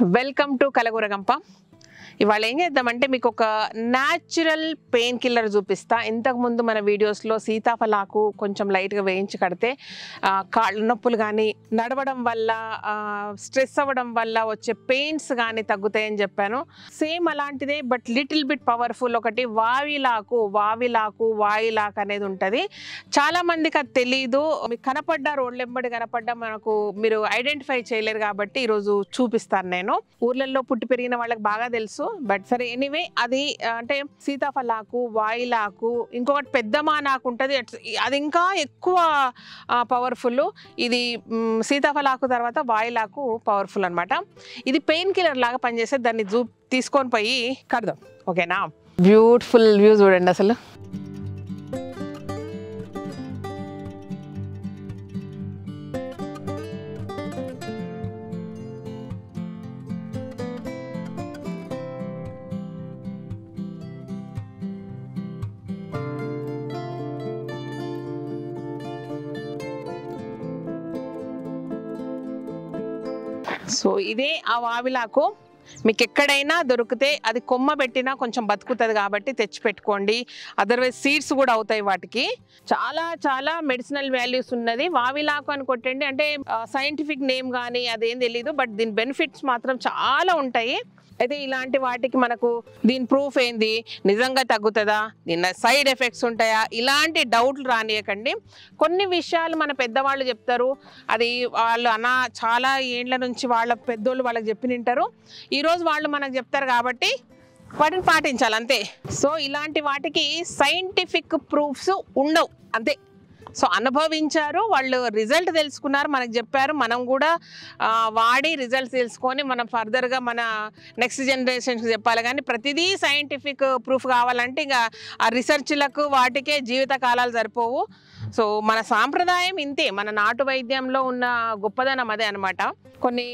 Welcome to కలగూర గంప. ఇవాళ ఏం చేద్దామంటే మీకు ఒక న్యాచురల్ పెయిన్ కిల్లర్ చూపిస్తా. ఇంతకుముందు మన వీడియోస్లో సీతాఫలాకు కొంచెం లైట్గా వేయించి కడితే కాళ్ళ నొప్పులు కానీ నడవడం వల్ల స్ట్రెస్ అవ్వడం వల్ల వచ్చే పెయిన్స్ కానీ తగ్గుతాయని చెప్పాను. సేమ్ అలాంటిదే బట్ లిటిల్ బిట్ పవర్ఫుల్ ఒకటి వావిలాకు అనేది ఉంటుంది. చాలామందికి అది తెలీదు. మీకు కనపడ్డా రోడ్లు ఎంబడి కనపడ్డా మనకు మీరు ఐడెంటిఫై చేయలేరు కాబట్టి ఈరోజు చూపిస్తాను. నేను ఊర్లలో పుట్టి పెరిగిన వాళ్ళకి బాగా తెలుసు. బట్ సరే ఎనీవే అది అంటే సీతాఫలాకు, వాయిలాకు, ఇంకొకటి పెద్ద మానాకు ఉంటుంది. అది ఇంకా ఎక్కువ పవర్ఫుల్. ఇది సీతాఫలాకు తర్వాత వాయిలాకు పవర్ఫుల్ అనమాట. ఇది పెయిన్ కిల్లర్ లాగా పనిచేస్తే దాన్ని తీసుకొని పోయి కడదాం. ఓకేనా? బ్యూటిఫుల్ వ్యూ చూడండి అసలు. సో ఇదే ఆ వావిలాకు. మీకు ఎక్కడైనా దొరికితే అది కొమ్మ పెట్టినా కొంచెం బతుకుతుంది కాబట్టి తెచ్చి పెట్టుకోండి. అదర్వైజ్ సీడ్స్ కూడా అవుతాయి వాటికి. చాలా చాలా మెడిసినల్ వాల్యూస్ ఉన్నది. వావిలాకు అని కొట్టండి. అంటే సైంటిఫిక్ నేమ్ కానీ అదేం తెలీదు, బట్ దీని బెనిఫిట్స్ మాత్రం చాలా ఉంటాయి. అయితే ఇలాంటి వాటికి మనకు దీని ప్రూఫ్ ఏంది, నిజంగా తగ్గుతుందా, దీని సైడ్ ఎఫెక్ట్స్ ఉంటాయా, ఇలాంటి డౌట్లు రానియకండి. కొన్ని విషయాలు మన పెద్దవాళ్ళు చెప్తారు, అది వాళ్ళు చాలా ఏండ్ల నుంచి వాళ్ళ పెద్దోళ్ళు వాళ్ళకి చెప్పి తింటారు. ఈరోజు వాళ్ళు మనకు చెప్తారు కాబట్టి వాటిని పాటించాలి అంతే. సో ఇలాంటి వాటికి సైంటిఫిక్ ప్రూఫ్స్ ఉండవు అంతే. సో అనుభవించారు వాళ్ళు, రిజల్ట్ తెలుసుకున్నారు, మనకు చెప్పారు. మనం కూడా వాడి రిజల్ట్స్ తెలుసుకొని మనం ఫర్దర్గా మన నెక్స్ట్ జనరేషన్కి చెప్పాలి. కానీ ప్రతిదీ సైంటిఫిక్ ప్రూఫ్ కావాలంటే ఇంకా ఆ రీసెర్చ్లకు వాటికే జీవిత కాలాలు సరిపోవు. సో మన సాంప్రదాయం ఇంతే, మన నాటు వైద్యంలో ఉన్న గొప్పదనం అదే అనమాట. కొన్ని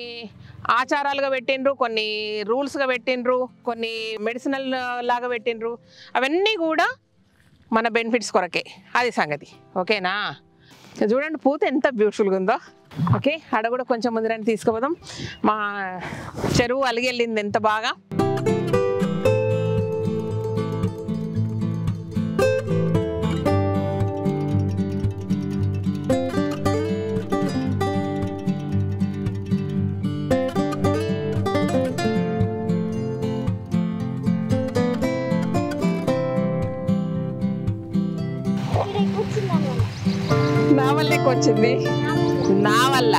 ఆచారాలుగా పెట్టిండ్రు, కొన్ని రూల్స్గా పెట్టిండ్రు, కొన్ని మెడిసినల్ లాగా పెట్టిండ్రు. అవన్నీ కూడా మన బెనిఫిట్స్ కొరకే, అది సంగతి. ఓకేనా? చూడండి పూత ఎంత బ్యూటిఫుల్గా ఉందో. ఓకే, ఆడ కూడా కొంచెం ముందరని తీసుకుపోదాం. మా చెరువు అలిగి వెళ్ళింది ఎంత బాగా. నా వల్ల వచ్చింది, నా వల్ల.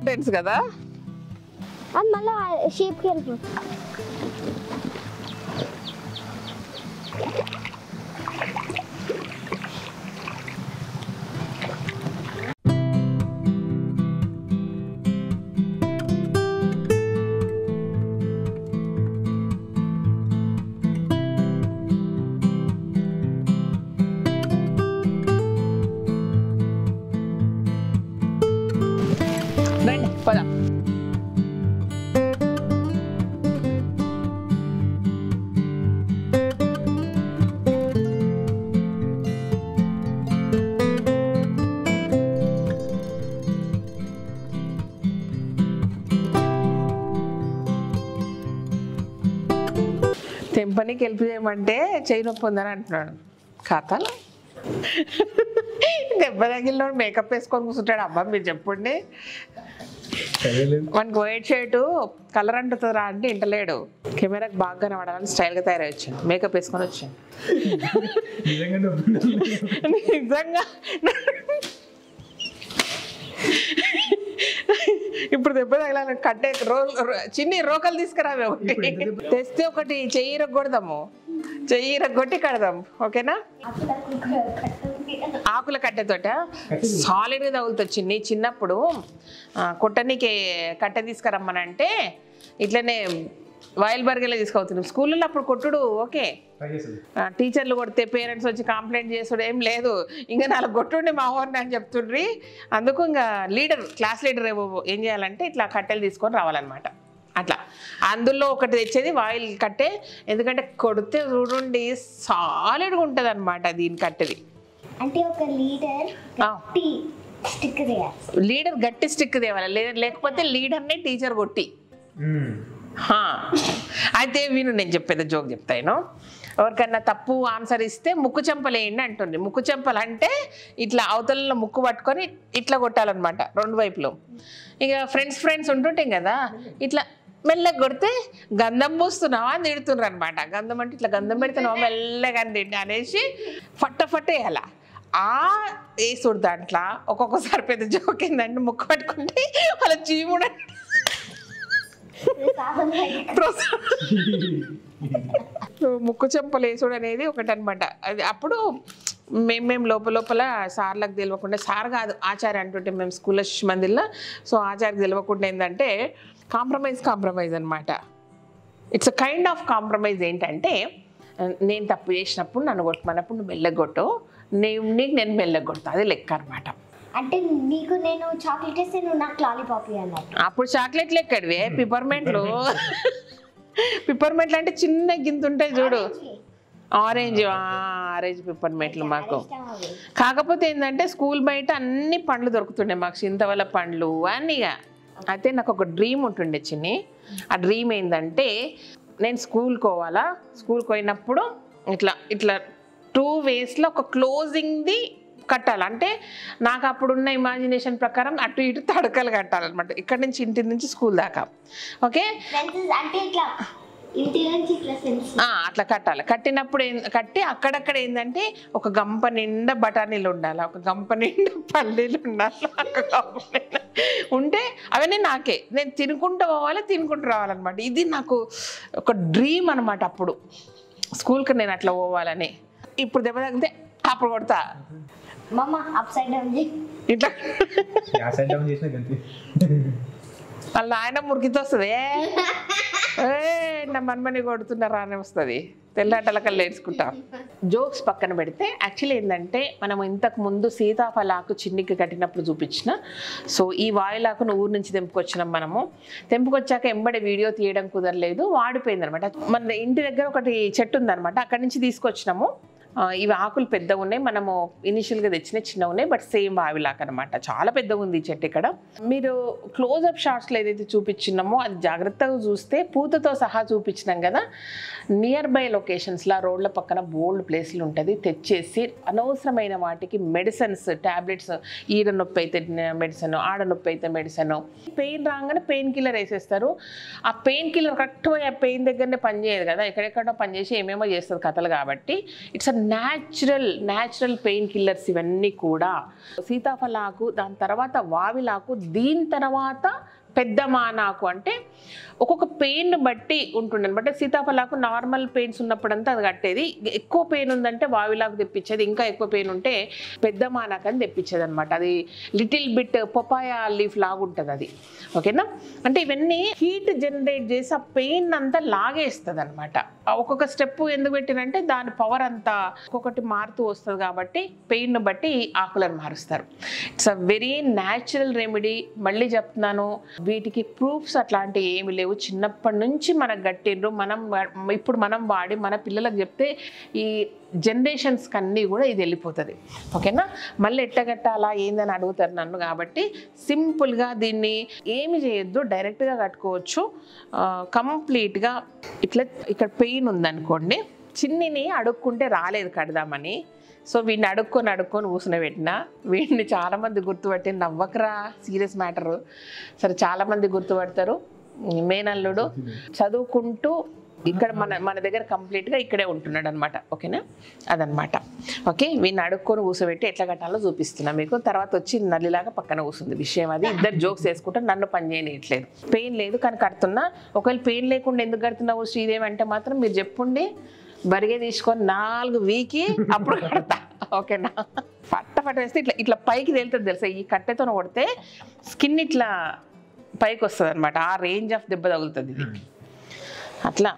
ఫ్రెండ్స్ కదా మళ్ళీ షేప్కి వెళ్ళిపోతుంది. రండి పద. తెంపనికి హెల్ప్ చేయమంటే చేయి నొప్పి ఉందని అంటున్నాడు. ఖాతాలో దెబ్బ తగిలిన మేకప్ వేసుకొని కూర్చుంటాడు. అబ్బా మీరు చెప్పండి, మనకు వైట్ షర్టు కలర్ అంటుతుందిరా అంటే ఇంటలేడు. కెమెరాకి బాగా కనబడాలని స్టైల్గా తయారై వచ్చాను, మేకప్ వేసుకొని వచ్చాను. నిజంగా ఇప్పుడు దెబ్బ తగిలాను. కట్టే చిన్ని రోకలు తీసుకురావే, ఒకటి తెస్తే ఒకటి చెయ్యి రగ్గొడదాము, చెయ్యి రగ్గొట్టి కడదాం. ఓకేనా? ఆకుల కట్టెతోట సాలిడ్గా తగులుతుంది. చిన్నప్పుడు కొట్టనికి కట్టె తీసుకురమ్మనంటే ఇట్లనే వాయిల్ బర్గర్లే తీసుకొస్తున్నాం. స్కూల్లో అప్పుడు కొట్టుడు ఓకే, టీచర్లు కొడితే పేరెంట్స్ వచ్చి కంప్లైంట్ చేసుడు ఏం లేదు. ఇంకా 4 కొట్టుండి మా ఊరిని అని చెప్తుండ్రి. అందుకు ఇంకా క్లాస్ లీడర్ ఏం చేయాలంటే ఇట్లా కట్టెలు తీసుకొని రావాలన్నమాట. అట్లా అందులో ఒకటి తెచ్చేది వాయిల్ కట్టే, ఎందుకంటే కొడితే చూడండి సాలిడ్గా ఉంటుంది అనమాట దీని కట్టెది. అంటే ఒక లీడర్ గట్టి స్టిక్ తేవాలి, లేకపోతే లీడర్ని టీచర్ కొట్టి. అయితే విను, నేను చెప్పేది జోక్ చెప్తాను. ఎవరికన్నా తప్పు ఆన్సర్ ఇస్తే ముక్కు చెంపలు వేయండి అంటుంది. ముక్కు చెంపలు అంటే ఇట్లా అవతలలో ముక్కు పట్టుకొని ఇట్లా కొట్టాలన్నమాట 2 వైపులు. ఇక ఫ్రెండ్స్ ఉంటుంటాం కదా, ఇట్లా మెల్లగా కొడితే గంధం పూస్తున్నావా అని తిడుతున్నారు అనమాట. గంధం అంటే ఇట్లా గంధం పెడుతున్నావా మెల్లగా అనేసి ఫట్ట వేయాల. వేసుడు దాంట్లో ఒక్కొక్కసారి పెద్ద జోక్ ఏంటంటే ముక్కు పట్టుకుంటే వాళ్ళ చీముడ ముక్కు చెంపలు వేసుడు అనేది ఒకటి అనమాట. అది అప్పుడు మేము లోపల సార్లకు తెలియకుండా, సార్ కాదు ఆచార్య అంటుంటే మేము స్కూల్లో శిశుమందిర్లో. సో ఆచార్యకి తెలియకుండా ఏంటంటే కాంప్రమైజ్ అనమాట. It's a kind of compromise. ఏంటంటే నేను తప్పు చేసినప్పుడు నన్ను కొట్టమన్నప్పుడు నువ్వు మెల్లగొట్టు, నీకు నేను మెల్లగొడతా, అది లెక్క అనమాట. అంటే నీకు నేను చాక్లెట్ ఇస్తే నువ్వు నాకు లాలీపాప్ అన్నట్టు. అప్పుడు చాక్లెట్లు ఎక్కడివే, పిపర్మెంట్లు అంటే చిన్న గింత ఉంటాయి చూడు, ఆరెంజ్ పిపర్మెంట్లు మాకు. కాకపోతే ఏంటంటే స్కూల్ బయట అన్ని పండ్లు దొరుకుతుండే మాకు, చింతవల్ల పండ్లు అన్నీగా. అయితే నాకు ఒక డ్రీమ్ ఉంటుండే చిన్ని. ఆ డ్రీమ్ ఏంటంటే నేను స్కూల్కి పోయినప్పుడు ఇట్లా 2 వేస్లో ఒక క్లోజింగ్ది కట్టాలి. అంటే నాకు అప్పుడున్న ఇమాజినేషన్ ప్రకారం అటు ఇటు తడకలు కట్టాలన్నమాట, ఇక్కడ నుంచి ఇంటి నుంచి స్కూల్ దాకా. ఓకే, అట్లా కట్టాలి. కట్టి అక్కడక్కడ ఏంటంటే ఒక గంప నిండా బఠానీలు ఉండాలి, ఒక గంప నిండా పల్లీలు ఉండాలి, ఒక గంప నిండా ఉంటే అవన్నీ నాకే, నేను తినుకుంటూ రావాలన్నమాట. ఇది నాకు ఒక డ్రీమ్ అనమాట అప్పుడు, స్కూల్కి నేను అట్లా పోవాలని. ఇప్పుడు దెబ్బ తగ్గితే అప్పుడు కొడతా ఇట్లా వాళ్ళ ఆయన మురికితో వస్తుంది, నా మన్మని కొడుతున్నారా అని వస్తుంది, తెల్లటలకల్లా నేర్చుకుంటా. జోక్స్ పక్కన పెడితే యాక్చువల్లీ ఏంటంటే మనం ఇంతకు ముందు సీతాఫలాకు చిన్నికి కట్టినప్పుడు చూపించిన. సో ఈ వాయిలాకును ఊరు నుంచి తెంపుకొచ్చాక ఎంబడే వీడియో తీయడం కుదరలేదు, వాడిపోయింది అనమాట. మన ఇంటి దగ్గర ఒకటి చెట్టు ఉందనమాట, అక్కడి నుంచి తీసుకొచ్చినాము. ఇవి ఆకులు పెద్దగా ఉన్నాయి, మనము ఇనిషియల్గా తెచ్చిన చిన్నగా ఉన్నాయి, బట్ సేమ్ వావిలాక్ అనమాట. చాలా పెద్దగా ఉంది ఈ చెట్టు. ఇక్కడ మీరు క్లోజ్అప్ షాట్స్లో ఏదైతే చూపించినామో అది జాగ్రత్తగా చూస్తే పూతతో సహా చూపించినాం కదా. నియర్ బై లొకేషన్స్లో రోడ్ల పక్కన బోల్డ్ ప్లేస్లు ఉంటుంది, తెచ్చేసి అనవసరమైన వాటికి మెడిసిన్స్, ట్యాబ్లెట్స్, ఈడ నొప్పి అయితే మెడిసిన్, ఆడ నొప్పి అయితే మెడిసిన్, పెయిన్ రాగానే పెయిన్ కిల్లర్ వేసేస్తారు. ఆ పెయిన్ కిల్లర్ కరెక్ట్ ఆ పెయిన్ దగ్గరనే పనిచేయదు కదా, ఎక్కడెక్కడో పనిచేసి ఏమేమో చేస్తుంది కథలు. కాబట్టి it's a natural pain killers ఇవన్నీ కూడా. సీతాఫలాకు, దాని తర్వాత వావిలాకు, దీని తర్వాత పెద్ద మానాకు. అంటే ఒక్కొక్క పెయిన్ బట్టి ఉంటుండే అనమాట. సీతాఫలాకు నార్మల్ పెయిన్స్ ఉన్నప్పుడంతా అది కట్టేది, ఎక్కువ పెయిన్ ఉందంటే వావిలాకు తెప్పించేది, ఇంకా ఎక్కువ పెయిన్ ఉంటే పెద్ద మానాకు అని తెప్పించేది అనమాట. అది లిటిల్ బిట్ పొపాయ లీఫ్ లాగా ఉంటుంది అది. ఓకేనా, అంటే ఇవన్నీ హీట్ జనరేట్ చేసి ఆ పెయిన్ అంతా లాగేస్తుంది అనమాట. ఒక్కొక్క స్టెప్ ఎందుకు పెట్టినంటే దాని పవర్ అంతా ఒక్కొక్కటి మారుతూ వస్తుంది కాబట్టి పెయిన్ బట్టి ఆకులను మారుస్తారు. It's a very natural remedy. మళ్ళీ చెప్తున్నాను, వీటికి ప్రూఫ్స్ అట్లాంటివి ఏమి లేవు. చిన్నప్పటి నుంచి మనకు గట్టిండ్రు, ఇప్పుడు మనం వాడి మన పిల్లలకు చెప్తే ఈ జనరేషన్స్కి అన్నీ కూడా ఇది వెళ్ళిపోతుంది. ఓకేనా, మళ్ళీ ఎట్టగట్టాలా ఏందని అడుగుతారు నన్ను. కాబట్టి సింపుల్గా దీన్ని ఏమి చేయొద్దు, డైరెక్ట్గా కట్టుకోవచ్చు. కంప్లీట్గా ఇట్లా ఇక్కడ పెయిన్ ఉందనుకోండి, చిన్నిని అడుక్కుంటే రాలేదు కడదామని, సో వీడిని అడుక్కొని కూర్చునబెట్టిన. వీడిని చాలామంది గుర్తుపట్టి నవ్వకరా, సీరియస్ మ్యాటరు. సరే చాలామంది గుర్తుపడతారు. మేనల్లుడు చదువుకుంటూ ఇక్కడ మన దగ్గర కంప్లీట్గా ఇక్కడే ఉంటున్నాడు అనమాట. ఓకేనా, అదనమాట. ఓకే, వీడిని అడుక్కొని కూర్చోబెట్టి ఎట్లా కట్టాలో చూపిస్తున్నా మీకు. తర్వాత వచ్చి నల్లిలాగా పక్కన కూర్చుంది విషయం. అది ఇద్దరు జోక్స్ వేసుకుంటే నన్ను పని చేయనియట్లేదు. పెయిన్ లేదు కానీ కడుతున్నా. ఒకవేళ పెయిన్ లేకుండా ఎందుకు కడుతున్నావు శ్రీదేవి అంటే మాత్రం మీరు చెప్పుండి, బరిగే తీసుకొని 4 వీకి అప్పుడు కడతా. ఓకేనా, పట్ట వేస్తే ఇట్లా పైకి తేలుతుంది తెలుసా. ఈ కట్టెతో కొడితే స్కిన్ ఇట్లా పైకి వస్తుంది అనమాట. ఆ రేంజ్ ఆఫ్ దెబ్బ తగులుతుంది ఇది. అట్లా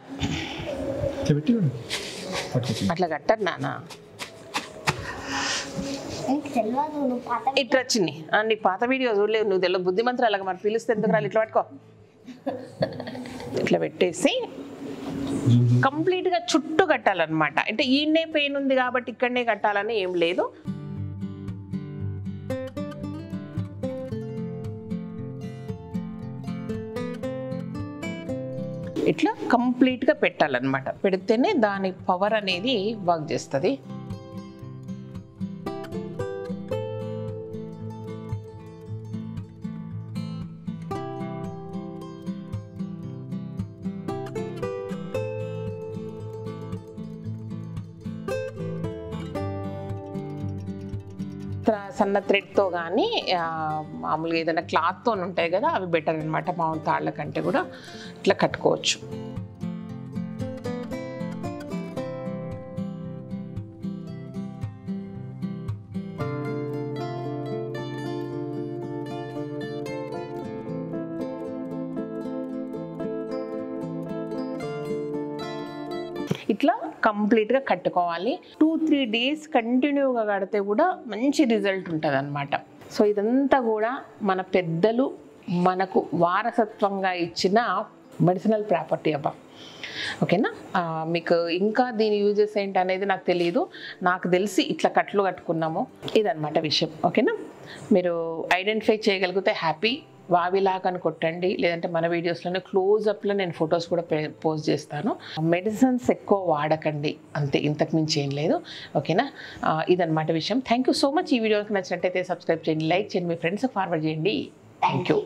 అట్లా కట్టరు నాన్న. ఇట్లా వచ్చింది నీకు పాత వీడియో చూడలేవు, నువ్వు తెలియదు బుద్ధిమంతురాలుగా మరి పిలిస్తే ఎందుకు రాలి, ఇట్లా పట్టుకో. ఇట్లా పెట్టేసి కంప్లీట్గా చుట్టూ కట్టాలన్నమాట. అంటే ఈయనే పెయిన్ ఉంది కాబట్టి ఇక్కడనే కట్టాలని ఏం లేదు. ఇట్లా కంప్లీట్గా పెట్టాలన్నమాట. పెడితేనే దాని పవర్ అనేది వర్క్ చేస్తుంది. సన్న థ్రెడ్తో కానీ మామూలుగా ఏదైనా క్లాత్తో ఉంటాయి కదా, అవి బెటర్ అనమాట. మామూలు తాళ్ళ కంటే కూడా ఇట్లా కట్టుకోవచ్చు. ఇట్లా కంప్లీట్గా కట్టుకోవాలి. 2-3 డేస్ కంటిన్యూగా కడితే కూడా మంచి రిజల్ట్ ఉంటుంది అన్నమాట. సో ఇదంతా కూడా మన పెద్దలు మనకు వారసత్వంగా ఇచ్చిన మెడిసినల్ ప్రాపర్టీ అబ్బా. ఓకేనా, మీకు ఇంకా దీని యూజెస్ ఏంటి అనేది నాకు తెలియదు. నాకు తెలిసి ఇట్లా కట్లు కట్టుకున్నాము, ఇదన్నమాట విషయం. ఓకేనా, మీరు ఐడెంటిఫై చేయగలిగితే హ్యాపీ. వావిలాక్ అని కొట్టండి, లేదంటే మన వీడియోస్లోనే క్లోజ్అప్లో నేను ఫొటోస్ కూడా పోస్ట్ చేస్తాను. మెడిసిన్స్ ఎక్కువ వాడకండి అంతే, ఇంతకు మించి ఏం లేదు. ఓకేనా, ఇదన్నమాట విషయం. Thank you so much. ఈ వీడియోకి నచ్చినట్టయితే సబ్స్క్రైబ్ చేయండి, లైక్ చేయండి, మీ ఫ్రెండ్స్కి ఫార్వర్డ్ చేయండి. Thank you.